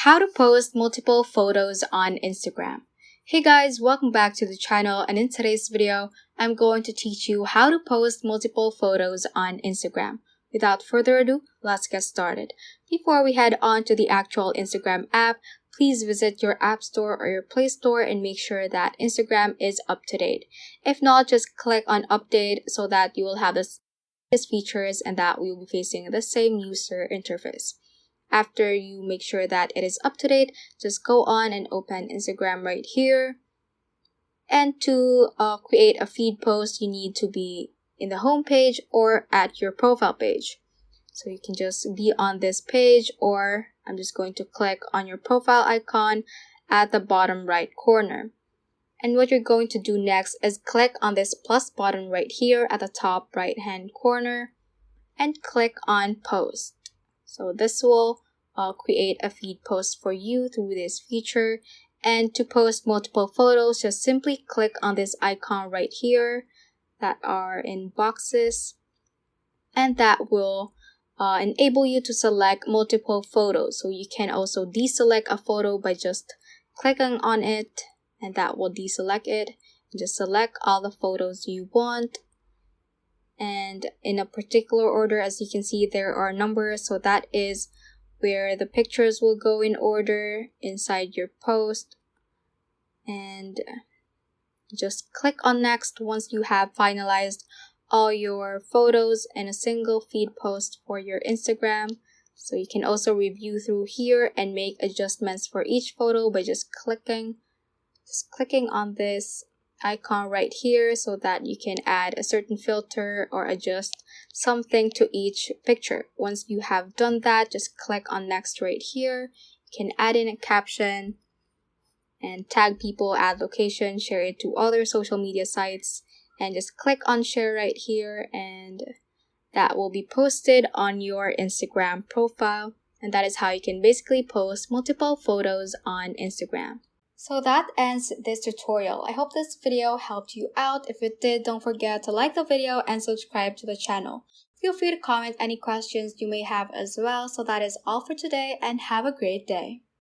How to post multiple photos on Instagram. Hey guys, welcome back to the channel, and in today's video, I'm going to teach you how to post multiple photos on Instagram. Without further ado, let's get started. Before we head on to the actual Instagram app, please visit your App Store or your Play Store and make sure that Instagram is up to date. If not, just click on update so that you will have the latest features and that we will be facing the same user interface. After you make sure that it is up to date, just go on and open Instagram right here. And to create a feed post, you need to be in the home page or at your profile page. So you can just be on this page, or I'm just going to click on your profile icon at the bottom right corner. And what you're going to do next is click on this plus button right here at the top right hand corner and click on post. So this will create a feed post for you through this feature. And to post multiple photos, just simply click on this icon right here that are in boxes, and that will enable you to select multiple photos. So you can also deselect a photo by just clicking on it, and that will deselect it. Just select all the photos you want, and in a particular order. As you can see, there are numbers, so that is where the pictures will go in order inside your post. And just click on next once you have finalized all your photos in a single feed post for your Instagram. So you can also review through here and make adjustments for each photo by just clicking on this icon right here, so that you can add a certain filter or adjust something to each picture. Once you have done that, just click on next right here. You can add in a caption and tag people, add location, share it to other social media sites, and just click on share right here, and that will be posted on your Instagram profile. And that is how you can basically post multiple photos on Instagram. So that ends this tutorial. I hope this video helped you out. If it did, don't forget to like the video and subscribe to the channel. Feel free to comment any questions you may have as well. So that is all for today, and have a great day.